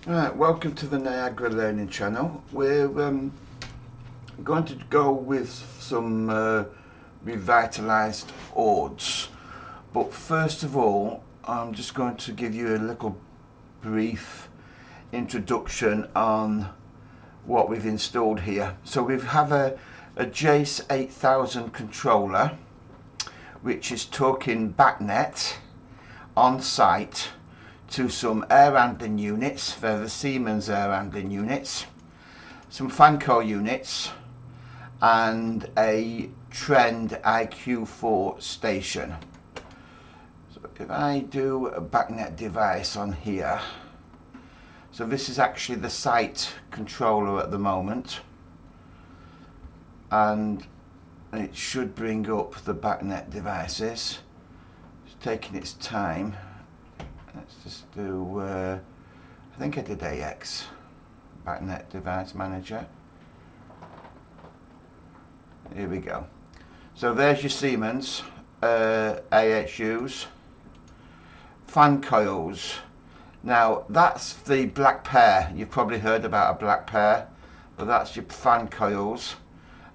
Right, welcome to the Niagara Learning Channel. We're going to go with some revitalized ords, but first of all I'm just going to give you a little brief introduction on what we've installed here. So we have a Jace 8000 controller which is talking backnet on site to some air handling units. They're the Siemens air handling units, some fan coil units, and a Trend IQ4 station. So if I do a backnet device on here, so this is actually the site controller at the moment, and it should bring up the backnet devices. It's taking its time. Let's just do, I think I did AX, backnet device manager. Here we go. So there's your Siemens AHUs, fan coils. Now that's the black pair. You've probably heard about a black pair, but that's your fan coils,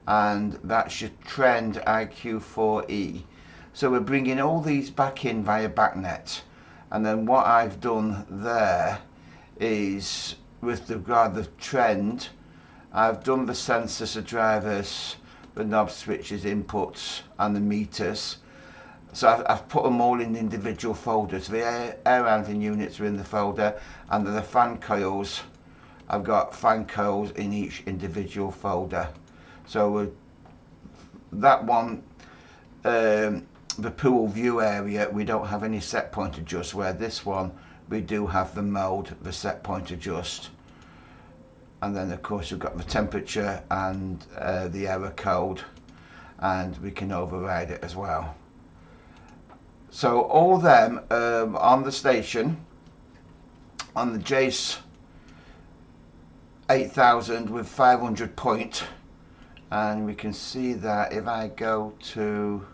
and that's your Trend IQ4E. So we're bringing all these back in via backnet. And then what I've done there is, with regard to the Trend, I've done the sensors, the drivers, the knob switches, inputs, and the meters. So I've put them all in individual folders. The air handling units are in the folder, and the fan coils, I've got fan coils in each individual folder. So that one, the pool view area, we don't have any set point adjust, where this one we do have the mode, the set point adjust, and then of course we've got the temperature and the error code, and we can override it as well. So all them on the station, on the Jace 8000 with 500 point, and we can see that if I go to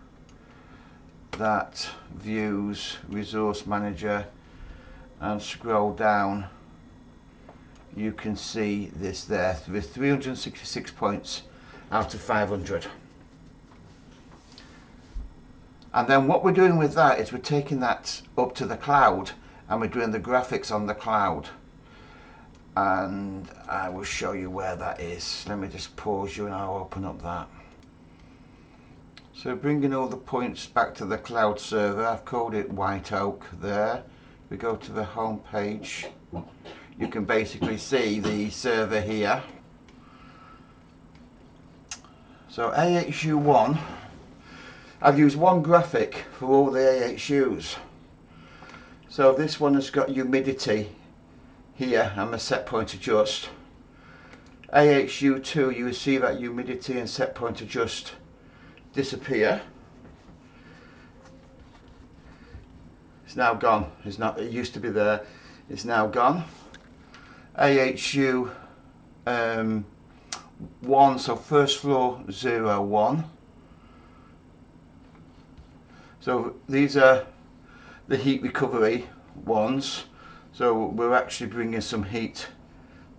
that views resource manager and scroll down, you can see this there with 366 points out of 500. And then what we're doing with that is we're taking that up to the cloud, and we're doing the graphics on the cloud, and I will show you where that is. Let me just pause you and I'll open up that. So bringing all the points back to the cloud server, I've called it White Oak there. We go to the home page. You can basically see the server here. So AHU1, I've used one graphic for all the AHUs. So this one has got humidity here and the set point adjust. AHU2, you will see that humidity and set point adjust disappear. It's now gone. It's not, it used to be there, it's now gone. AHU 1, so first floor 01. So these are the heat recovery ones. So we're actually bringing some heat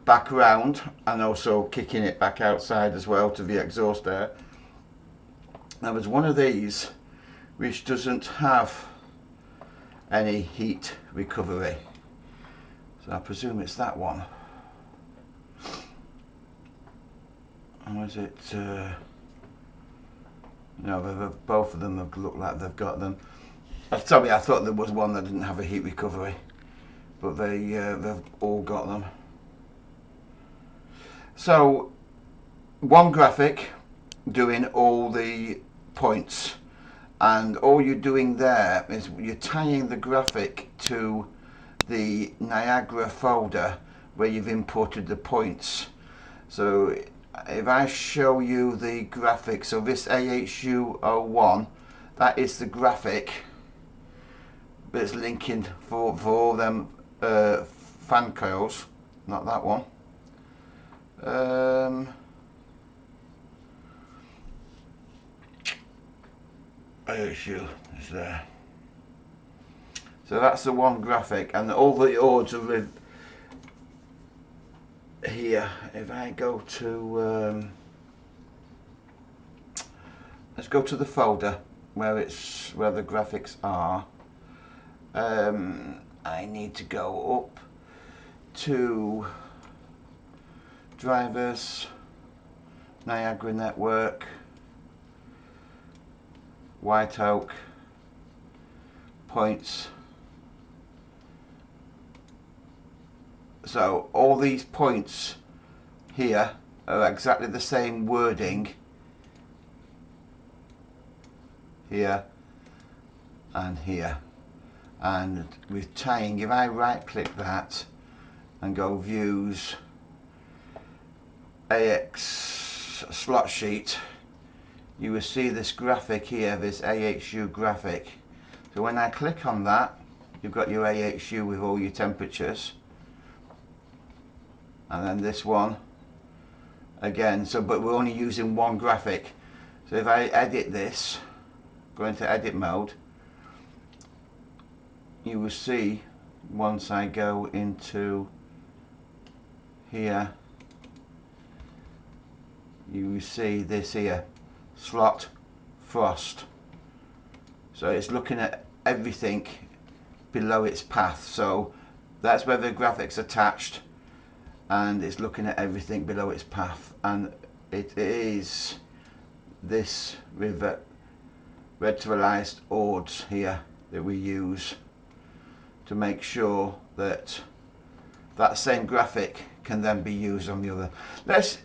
back around and also kicking it back outside as well to the exhaust air. Now there's one of these which doesn't have any heat recovery, so I presume it's that one. Or is it? No, both of them look like they've got them. Sorry, I thought there was one that didn't have a heat recovery, but they've all got them. So one graphic doing all the points, and all you're doing there is you're tying the graphic to the Niagara folder where you've imported the points. So if I show you the graphic, so this AHU01, that is the graphic that's linking for all them fan coils, not that one. AHU is there. So that's the one graphic, and all the ords are here, if I go to let's go to the folder where the graphics are. I need to go up to drivers, Niagara network, White Oak, points. So all these points here are exactly the same wording here and here. And with tying, if I right click that and go views, AX slot sheet, you will see this graphic here, this AHU graphic. So when I click on that, you've got your AHU with all your temperatures. And then this one again, so but we're only using one graphic. So if I edit this, go into edit mode, you will see once I go into here, you will see this here, slot frost. So it's looking at everything below its path. So that's where the graphic's attached, and it's looking at everything below its path, and it is this Relativize ords here that we use to make sure that that same graphic can then be used on the other. Let's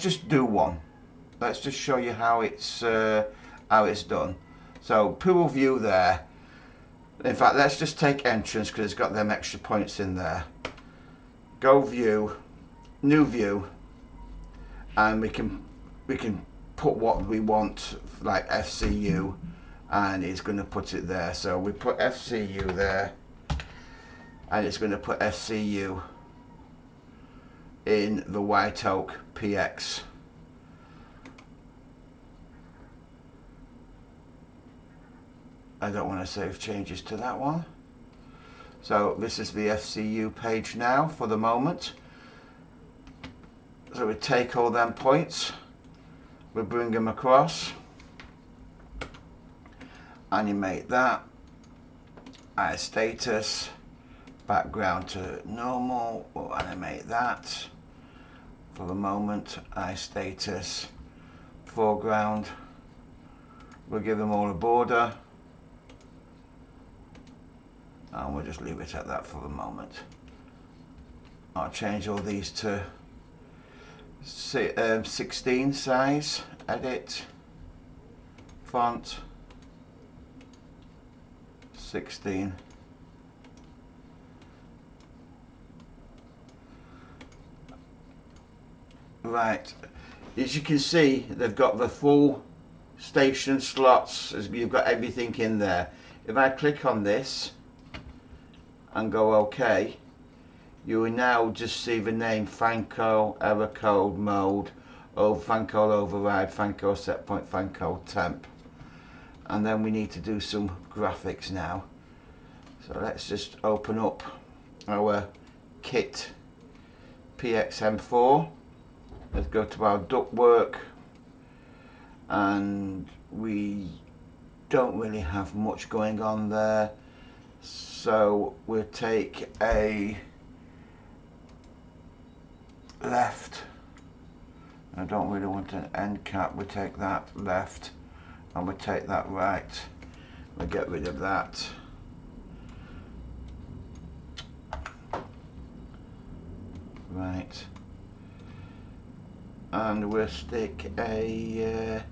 just do one. Let's just show you how it's done. So pool view there. In fact, let's just take entrance because it's got them extra points in there. Go view, new view, and we can put what we want, like FCU, and it's going to put it there. So we put FCU there, and it's going to put FCU in the White Oak PX. I don't want to save changes to that one. So this is the FCU page now for the moment. So we take all them points, we bring them across, animate that, add status, background to normal, we'll animate that. For the moment, add status, foreground, we'll give them all a border, and we'll just leave it at that for the moment. I'll change all these to 16 size, edit, font, 16. Right, as you can see, they've got the full station slots, you've got everything in there. If I click on this and go OK, you will now just see the name Fanco, error code, mode, Fanco override, Fanco set point, Fanco temp. And then we need to do some graphics now. So let's just open up our kit PXM4. Let's go to our ductwork, and we don't really have much going on there. So we'll take a left. I don't really want an end cap. We take that left, and we take that right. We'll get rid of that. Right. And we'll stick a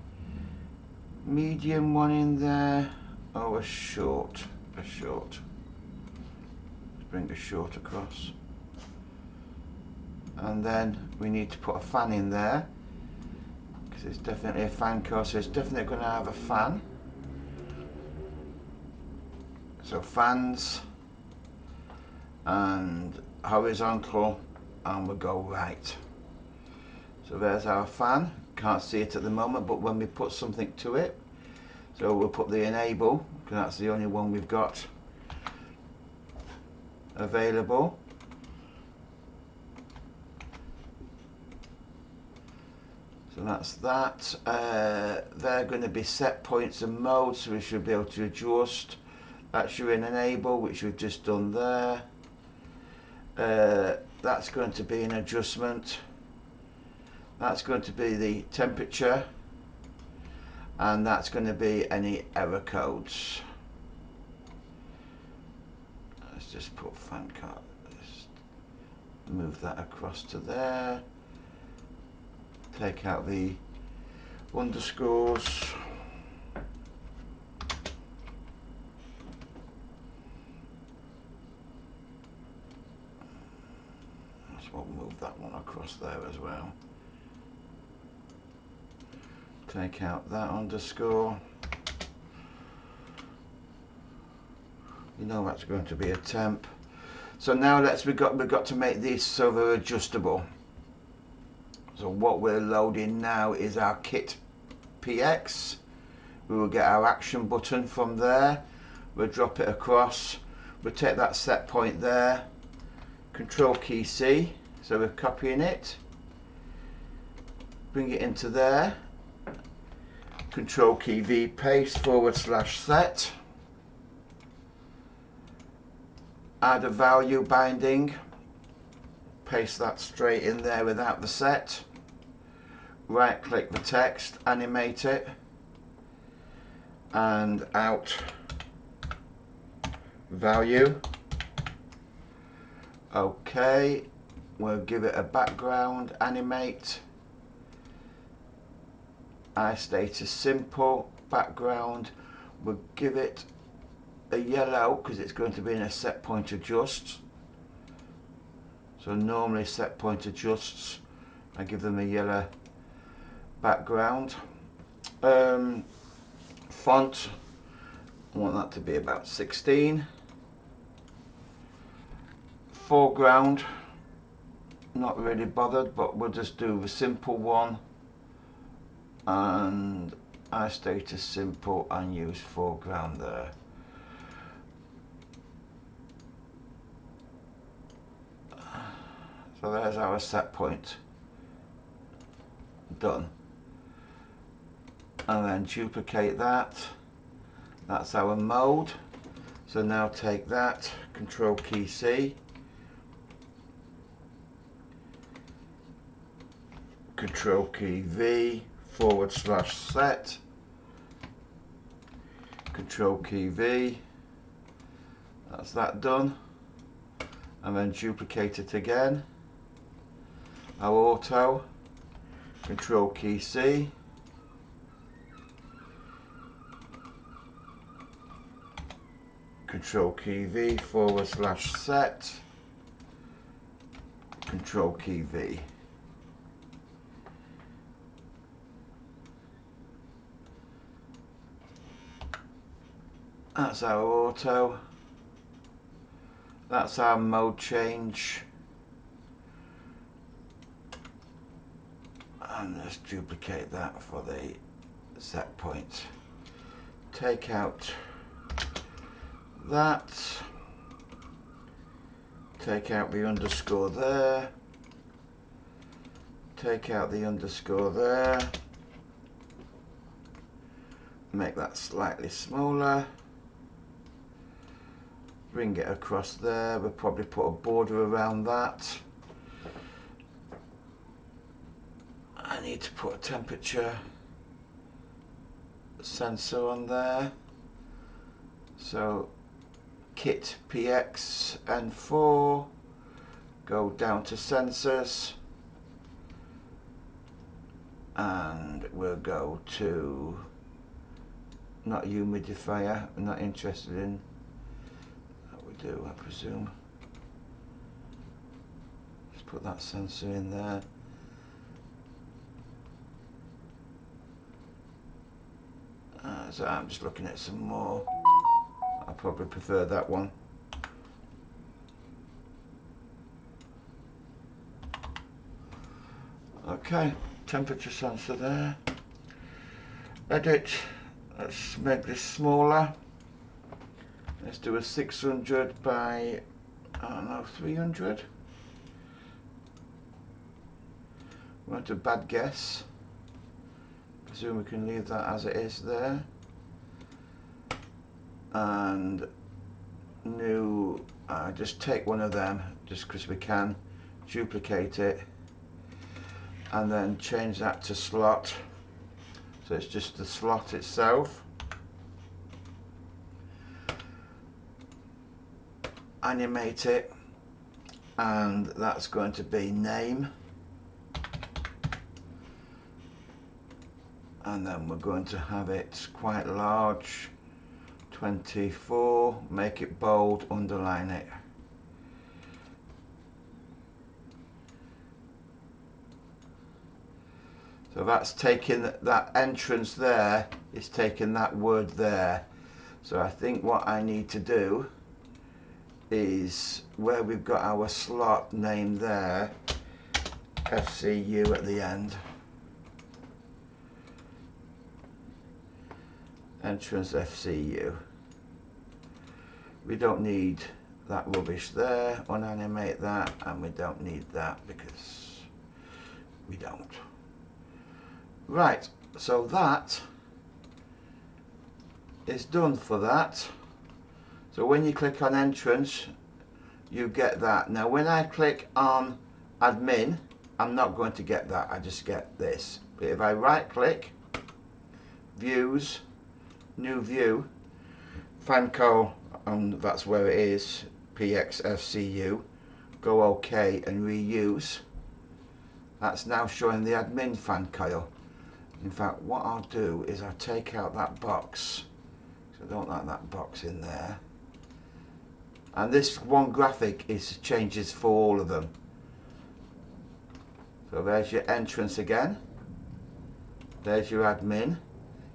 medium one in there, or a short. Let's bring a short across. And then we need to put a fan in there, because it's definitely a fan core, so it's definitely going to have a fan. So fans, and horizontal, and we'll go right. So there's our fan. Can't see it at the moment, but when we put something to it, so we'll put the enable, because that's the only one we've got available. So that's that. They're going to be set points and modes, so we should be able to adjust. That's your in enable, which we've just done there. That's going to be an adjustment. That's going to be the temperature, and that's going to be any error codes. Let's just put fan card. Just move that across to there. Take out the underscores. We'll move that one across there as well. Take out that underscore. You know that's going to be a temp. So now we've got to make these so they're adjustable. So what we're loading now is our kit PX. We will get our action button from there. We'll drop it across. We'll take that set point there. Control key C. So we're copying it. Bring it into there. Control key V, paste /set. Add a value binding. Paste that straight in there without the set. Right click the text, animate it, and out value. Okay, we'll give it a background, animate. iStatus simple, background. We'll give it a yellow because it's going to be in a set point adjust. So normally set point adjusts, I give them a yellow background. Font, I want that to be about 16. Foreground, not really bothered, but we'll just do the simple one, and iStatus simple and use foreground there. So there's our set point done. And then duplicate that. That's our mode. So now take that, Control key C, Control key V, /set, Control key V. That's that done. And then duplicate it again. Our auto, Control key C, Control key V, /set, Control key V. That's our auto. That's our mode change. And let's duplicate that for the set point. Take out that. Take out the underscore there. Take out the underscore there. Make that slightly smaller. Bring it across there. We'll probably put a border around that. I need to put a temperature sensor on there. So kit PX N4, go down to sensors, and we'll go to not humidifier. I'm not interested in that. We do, I presume. Just put that sensor in there. So I'm just looking at some more. I probably prefer that one. Okay, temperature sensor there. Edit. Let's make this smaller. Let's do a 600 by, I don't know, 300. Not a bad guess. presume we can leave that as it is there. And new, just take one of them, just because we can, duplicate it, and then change that to slot. So it's just the slot itself. Animate it, and that's going to be name. And then we're going to have it quite large, 24, make it bold, underline it. So that's taking that entrance there, is taking that word there. So I think what I need to do is where we've got our slot name there, FCU at the end. Entrance FCU. We don't need that rubbish there, unanimate that, and we don't need that because we don't. Right, so that is done for that. So when you click on entrance, you get that. Now when I click on admin, I'm not going to get that, I just get this. But if I right click, views, new view, fan coil, and that's where it is, PXFCU, go OK and reuse, that's now showing the admin fan coil. In fact, what I'll do is I'll take out that box, so I don't like that box in there. And this one graphic changes for all of them. So there's your entrance again. There's your admin.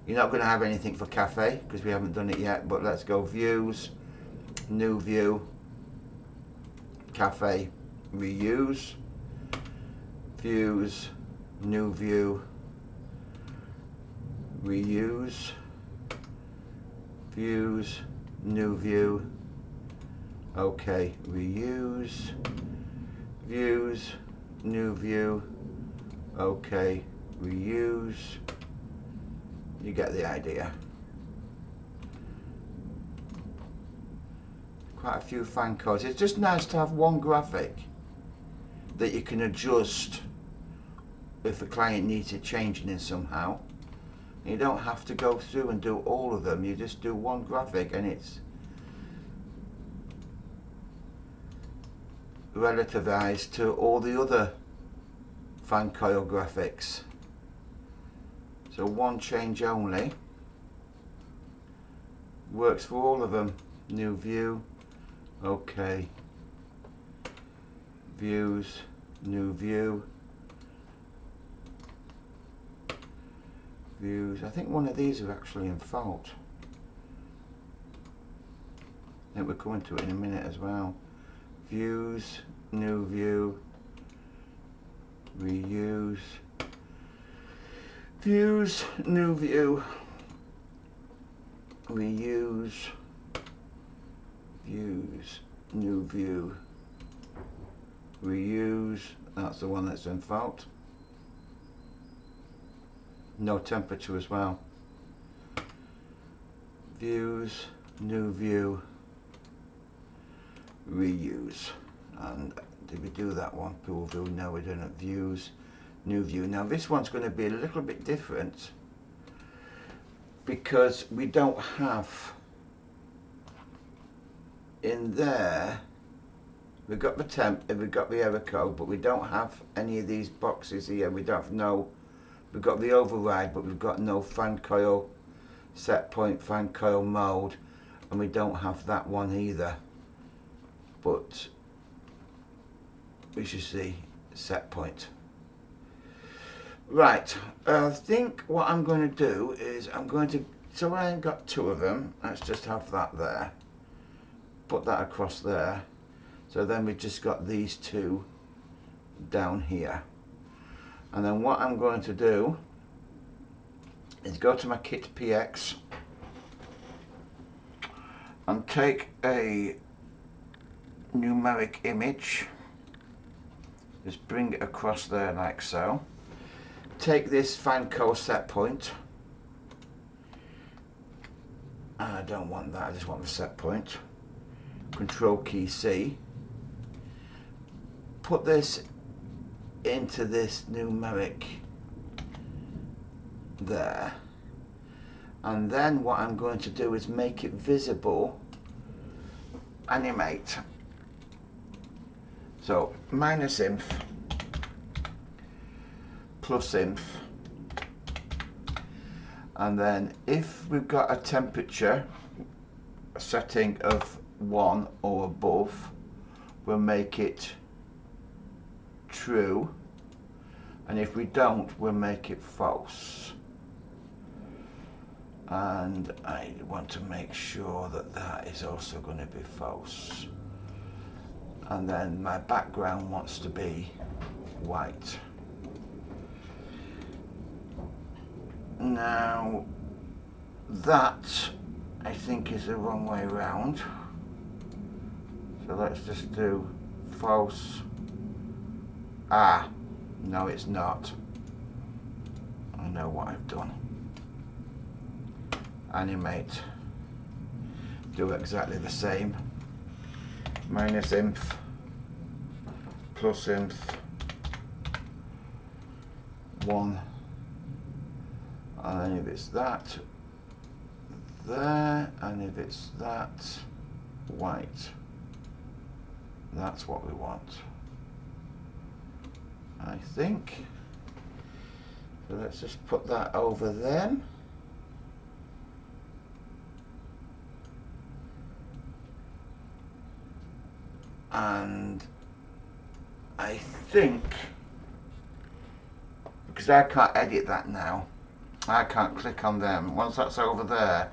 You're not going to have anything for cafe because we haven't done it yet, but let's go views, new view, cafe, reuse, views, new view, reuse, views, new view, OK, reuse, views, new view, OK, reuse. You get the idea. Quite a few fan codes. It's just nice to have one graphic that you can adjust if the client needs it changing in somehow. You don't have to go through and do all of them. You just do one graphic and it's relativized to all the other fan coil graphics. So one change only works for all of them. New view, OK, views, new view, views. I think one of these are actually in fault. I think we're coming to it in a minute as well. Views, new view, reuse, views, new view, reuse, views, new view, reuse. That's the one that's in fault. No temperature as well. Views, new view, reuse. And did we do that one? Pool view? No, we're doing it. Views, new view. Now this one's going to be a little bit different because we don't have in there, we've got the temp and we've got the error code, but we don't have any of these boxes here. We don't have no, we've got the override, but we've got no fan coil set point, fan coil mode, and we don't have that one either. But we should see set point. Right, I think what I'm going to do is I'm going to, so I ain't got two of them, let's just have that there. Put that across there. So then we've just got these two down here. And then what I'm going to do is go to my kit PX and take a numeric image, just bring it across there like so. take this fan coil set point. I don't want that, I just want the set point. Control key C. Put this into this numeric there. And then what I'm going to do is make it visible, animate. So minus inf, plus inf, and then if we've got a temperature a setting of 1 or above, we'll make it true, and if we don't, we'll make it false. And I want to make sure that that is also going to be false. And then my background wants to be white. Now that I think is the wrong way around. So let's just do false. Ah, no it's not. I know what I've done. Animate. Do exactly the same. Minus inf, plus inf, 1, and then if it's that, there, and if it's that, white. That's what we want, I think. So let's just put that over them. And I think, because I can't edit that now, I can't click on them. Once that's over there,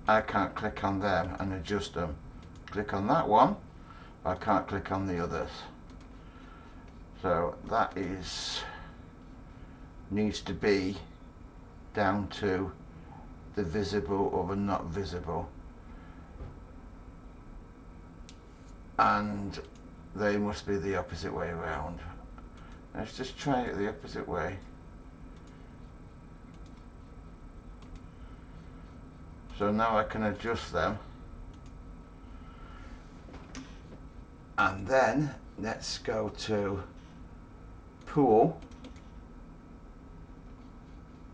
I can't click on them and adjust them. Click on that one, I can't click on the others. So that needs to be down to the visible or the not visible. And they must be the opposite way around. Let's just try it the opposite way. So now I can adjust them. And then let's go to pool.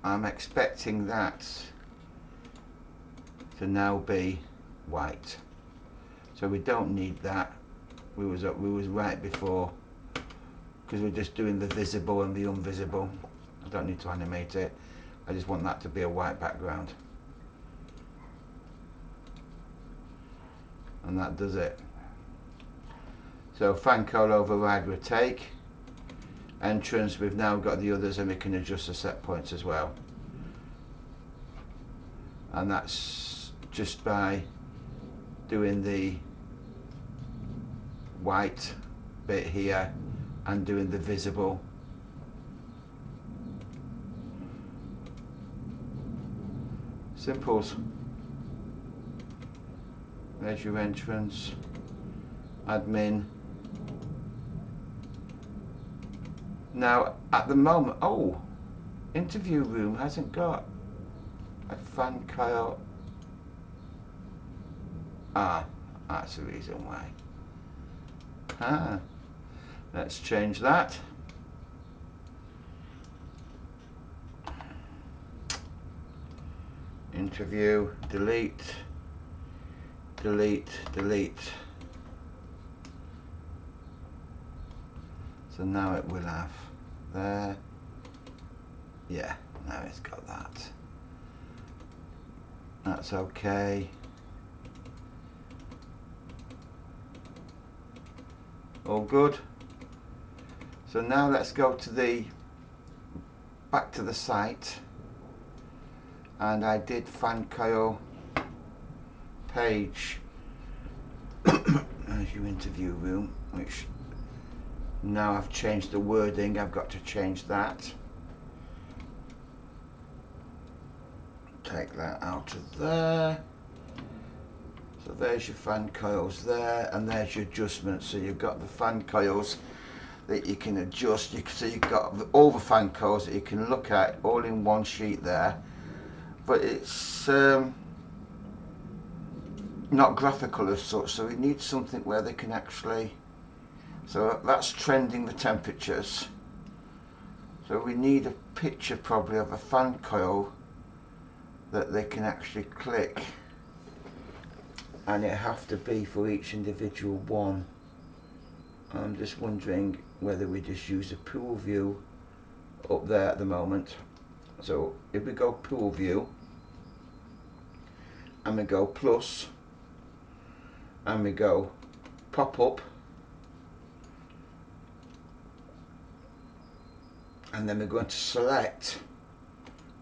I'm expecting that to now be white. So we don't need that. We was right before, because we're just doing the visible and the invisible. I don't need to animate it. I just want that to be a white background. And that does it. So fan coil override we take. Entrance, we've now got the others, and we can adjust the set points as well. And that's just by doing the white bit here and doing the visible. Simples. There's your entrance, admin. Now at the moment, oh, interview room hasn't got a fan coil. Ah, that's the reason why. Ah, let's change that. Interview, delete, delete, delete. So now it will have there. Yeah, now it's got that. That's okay. All good. So now let's go to the back to the site, and I did fan coil page. There's your interview room, which now I've changed the wording. I've got to change that. Take that out of there. So there's your fan coils there, and there's your adjustments. So you've got the fan coils. that you can adjust. So you've got all the fan coils that you can look at all in one sheet there, but it's not graphical as such, so we need something where they can actually, so that's trending the temperatures. So we need a picture probably of a fan coil that they can actually click, and it have to be for each individual one. I'm just wondering whether we just use a pool view up there at the moment. So if we go pool view and we go plus and we go pop up, and then we're going to select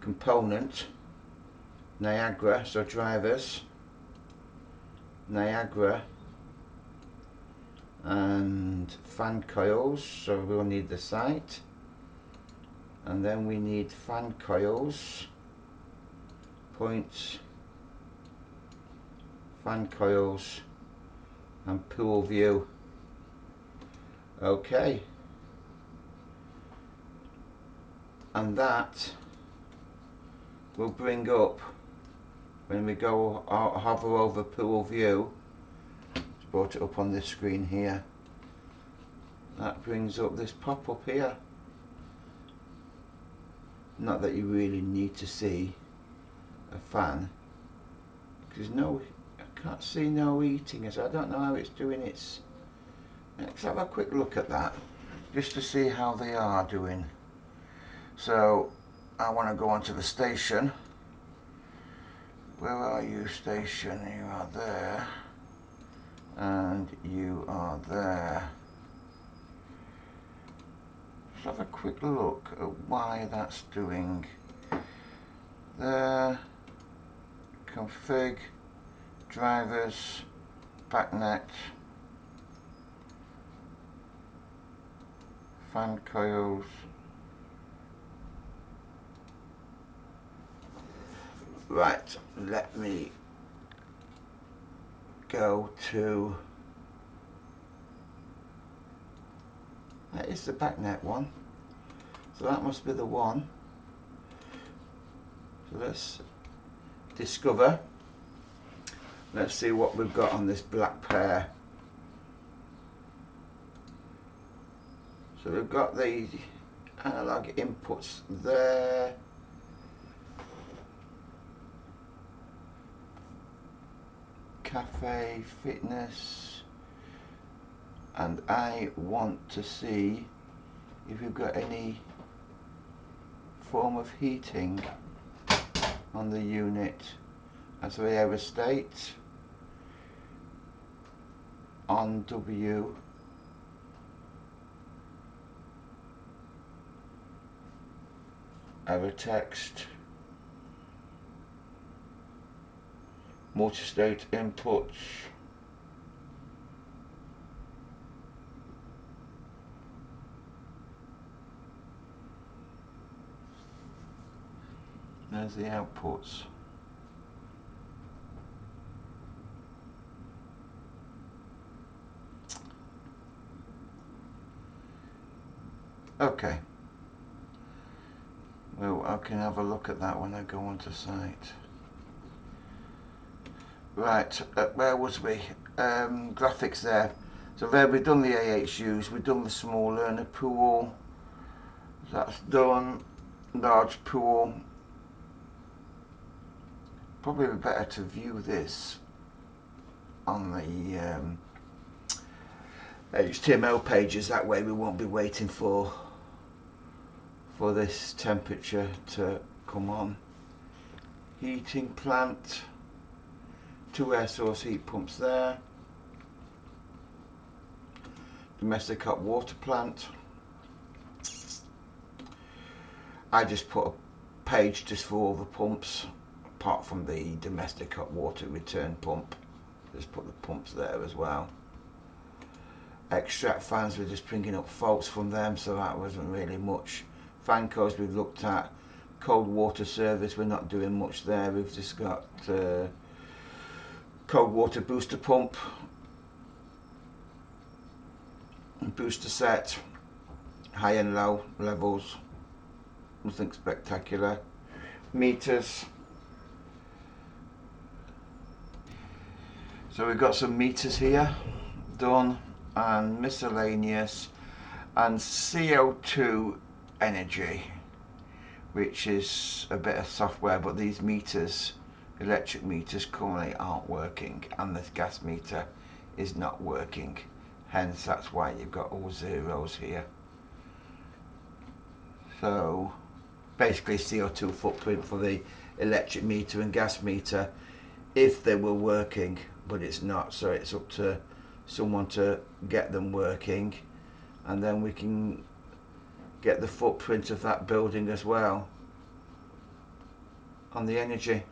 component Niagara, so drivers Niagara and fan coils, so we'll need the site, and then we need fan coils, points, fan coils and pool view. Okay, and that will bring up, when we go hover over pool view, just brought it up on this screen here, that brings up this pop-up here. Not that you really need to see a fan, because I can't see no heating, so I don't know how it's doing its. Let's have a quick look at that just to see how they are doing. So I want to go onto the station. Where are you, station? You are there and you are there. Let's have a quick look at why that's doing. There, config, drivers, backnet, fan coils. Right, let me go to, that is the backnet one, so that must be the one. So let's discover, let's see what we've got on this black pair. So we've got the analog inputs there, cafe, fitness, and I want to see if we've got any form of heating on the unit. That's the aerostate on W, error text, multi-state inputs, there's the outputs. Okay, well, I can have a look at that when I go onto site. Right, where was we? Graphics there. So there we've done the AHUs, we've done the small learner pool, that's done. Large pool. Probably better to view this on the HTML pages, that way we won't be waiting for this temperature to come on. Heating plant, 2 air source heat pumps there. Domestic hot water plant. I just put a page just for all the pumps, apart from the domestic hot water return pump. Just put the pumps there as well. Extract fans, we're just bringing up faults from them, so that wasn't really much. Fan coils we've looked at. Cold water service, we're not doing much there. We've just got cold water booster pump, booster set, high and low levels, nothing spectacular. Meters, so we've got some meters here done, and miscellaneous, and CO2 energy, which is a bit of software, but these meters, electric meters, currently aren't working, and this gas meter is not working, hence that's why you've got all zeros here. So basically CO2 footprint for the electric meter and gas meter if they were working, but it's not, so it's up to someone to get them working, and then we can get the footprint of that building as well on the energy.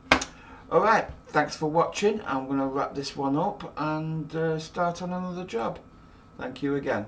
Alright, thanks for watching. I'm going to wrap this one up and start on another job. Thank you again.